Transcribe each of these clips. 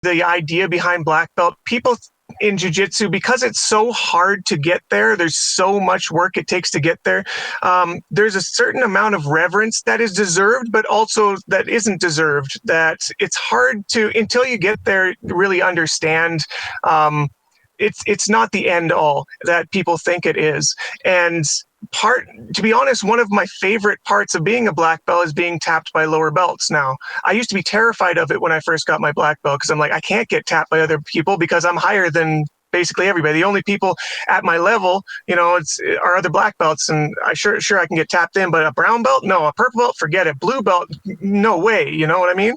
the idea behind black belt. People in jiu-jitsu, because it's so hard to get there, there's so much work it takes to get there. There's a certain amount of reverence that is deserved, but also that isn't deserved, that it's hard to, until you get there, really understand. It's not the end all that people think it is. And to be honest, one of my favorite parts of being a black belt is being tapped by lower belts now. I used to be terrified of it when I first got my black belt, because I'm like, I can't get tapped by other people because I'm higher than basically everybody. The only people at my level, are other black belts, and I sure I can get tapped in, but a brown belt, no. A purple belt, forget it. Blue belt, no way. You know what I mean?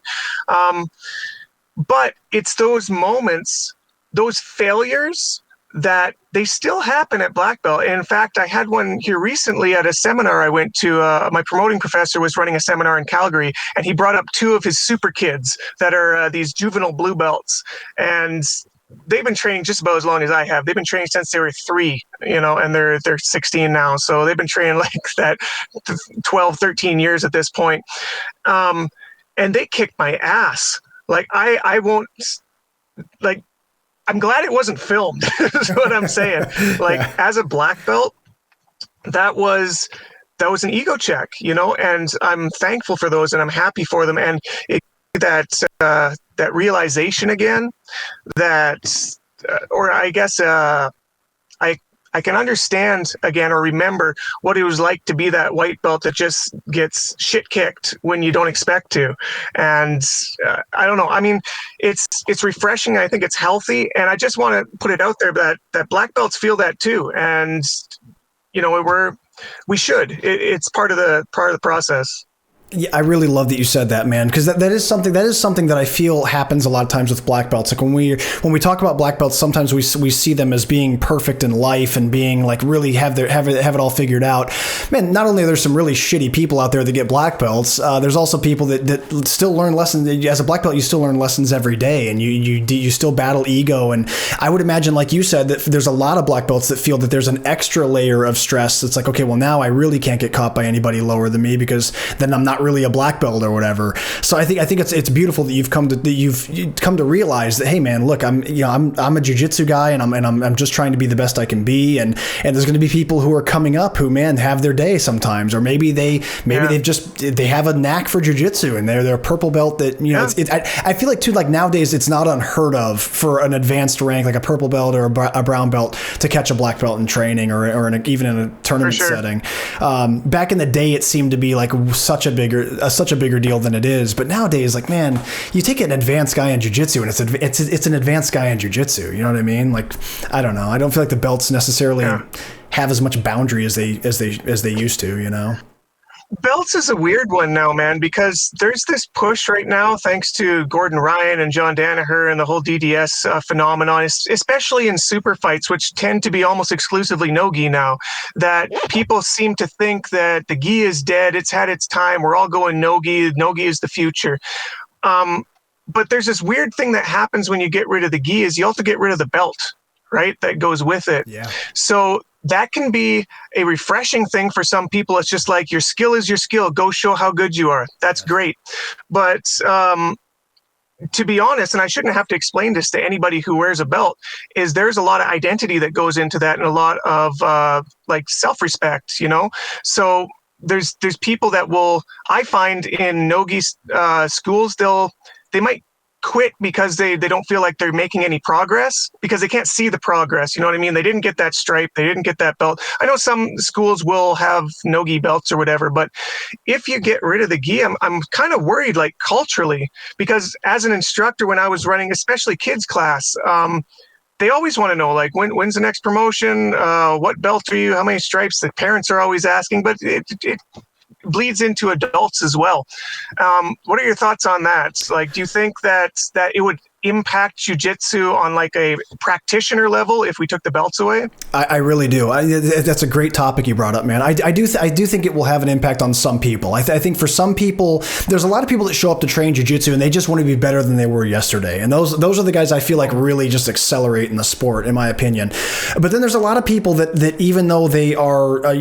But it's those moments, those failures, that they still happen at black belt. And in fact, I had one here recently at a seminar I went to. My promoting professor was running a seminar in Calgary, and he brought up 2 of his super kids that are these juvenile blue belts. And they've been training just about as long as I have. They've been training since they were 3, and they're 16 now. So they've been training like that 12, 13 years at this point. And they kicked my ass. Like I won't, like, I'm glad it wasn't filmed, is what I'm saying. Like, as a black belt, that was an ego check, and I'm thankful for those, and I'm happy for them. And that realization again, or I guess I can understand again, or remember what it was like to be that white belt that just gets shit kicked when you don't expect to. And I don't know. I mean, it's refreshing. I think it's healthy. And I just want to put it out there that black belts feel that too. And, we should. It's part of the process. Yeah, I really love that you said that, man, because that is something that I feel happens a lot of times with black belts. Like when we talk about black belts, sometimes we see them as being perfect in life and being like really have it all figured out. Man, not only are there some really shitty people out there that get black belts, there's also people that still learn lessons. As a black belt, you still learn lessons every day, and you still battle ego. And I would imagine, like you said, that there's a lot of black belts that feel that there's an extra layer of stress. That's like, okay, well, now I really can't get caught by anybody lower than me, because then I'm not really a black belt or whatever. So I think it's beautiful that you've come to realize that, hey man, look, I'm a jiu-jitsu guy, and I'm just trying to be the best I can be, and there's going to be people who are coming up who, man, have their day sometimes, or maybe they have a knack for jiu-jitsu and they're a purple belt that I feel like too, like nowadays it's not unheard of for an advanced rank like a purple belt or a brown belt to catch a black belt in training or even in a tournament setting. Back in the day, it seemed to be like such a bigger deal than it is. But nowadays, like, man, you take an advanced guy in jiu-jitsu and it's an advanced guy in jiu-jitsu. You know what I mean? Like, I don't know. I don't feel like the belts necessarily have as much boundary as they used to, Belts is a weird one now, man, because there's this push right now, thanks to Gordon Ryan and John Danaher and the whole DDS phenomenon, especially in super fights, which tend to be almost exclusively no-gi now, that people seem to think that the gi is dead, it's had its time, we're all going no-gi is the future. But there's this weird thing that happens when you get rid of the gi is you also get rid of the belt, right? That goes with it. Yeah. So that can be a refreshing thing for some people. It's just like, your skill is your skill. Go show how good you are. That's great. But to be honest, and I shouldn't have to explain this to anybody who wears a belt, is there's a lot of identity that goes into that, and a lot of like self-respect, So there's people that I find in no-gi schools, they might quit because they don't feel like they're making any progress, because they can't see the progress. You know what I mean? They didn't get that stripe. They didn't get that belt. I know some schools will have no-gi belts or whatever, but if you get rid of the gi, I'm kind of worried, like culturally, because as an instructor, when I was running, especially kids class, they always want to know, like, when's the next promotion? What belt are you? How many stripes? The parents are always asking, but it bleeds into adults as well. What are your thoughts on that? Like, do you think that it would impact jiu-jitsu on like a practitioner level if we took the belts away? I really do. That's a great topic you brought up, man. I do think it will have an impact on some people. I think for some people, there's a lot of people that show up to train jiu-jitsu and they just want to be better than they were yesterday. And those are the guys I feel like really just accelerate in the sport, in my opinion. But then there's a lot of people that even though they are,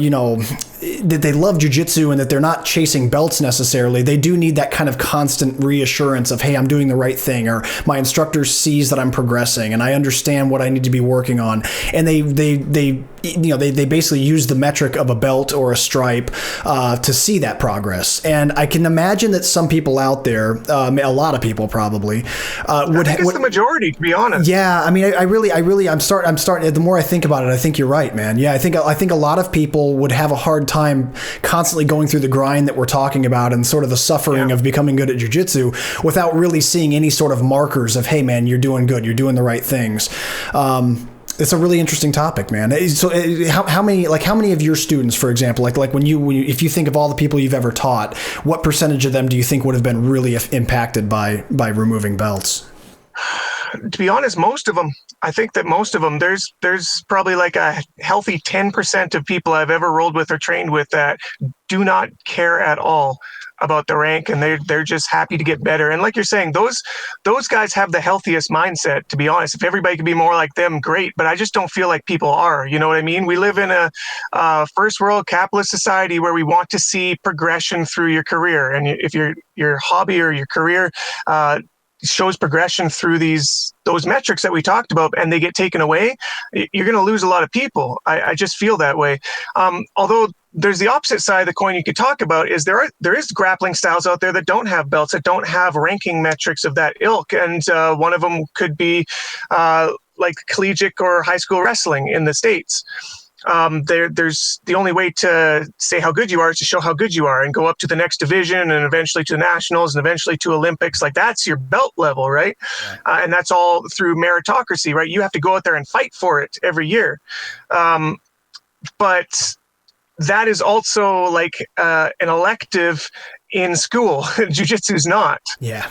that they love jiu-jitsu and that they're not chasing belts necessarily, they do need that kind of constant reassurance of, hey, I'm doing the right thing, or my instructor sees that I'm progressing and I understand what I need to be working on. And they basically use the metric of a belt or a stripe to see that progress. And I can imagine that some people out there, a lot of people probably, would. I think it's the majority, to be honest. Yeah, I mean, I'm starting. The more I think about it, I think you're right, man. Yeah, I think a lot of people would have a hard time constantly going through the grind that we're talking about and sort of the suffering of becoming good at jiu-jitsu without really seeing any sort of markers of, hey, man, you're doing good, you're doing the right things. It's a really interesting topic, man. So how many of your students, for example, like when you if you think of all the people you've ever taught, what percentage of them do you think would have been really impacted by removing belts? To be honest, most of them. I think that most of them, there's probably like a healthy 10% of people I've ever rolled with or trained with that do not care at all about the rank, and they're just happy to get better. And like you're saying, those guys have the healthiest mindset, to be honest. If everybody could be more like them, great. But I just don't feel like people are. You know what I mean? We live in a first world capitalist society where we want to see progression through your career, and if your hobby or your career shows progression through those metrics that we talked about, and they get taken away, you're going to lose a lot of people. I just feel that way. Although there's the opposite side of the coin you could talk about, is there is grappling styles out there that don't have belts, that don't have ranking metrics of that ilk. And one of them could be like collegiate or high school wrestling in the States. There's the only way to say how good you are is to show how good you are and go up to the next division and eventually to the nationals and eventually to Olympics. Like, that's your belt level, right? Yeah. And that's all through meritocracy, right? You have to go out there and fight for it every year. But that is also like an elective in school. Jiu-jitsu is not. Yeah.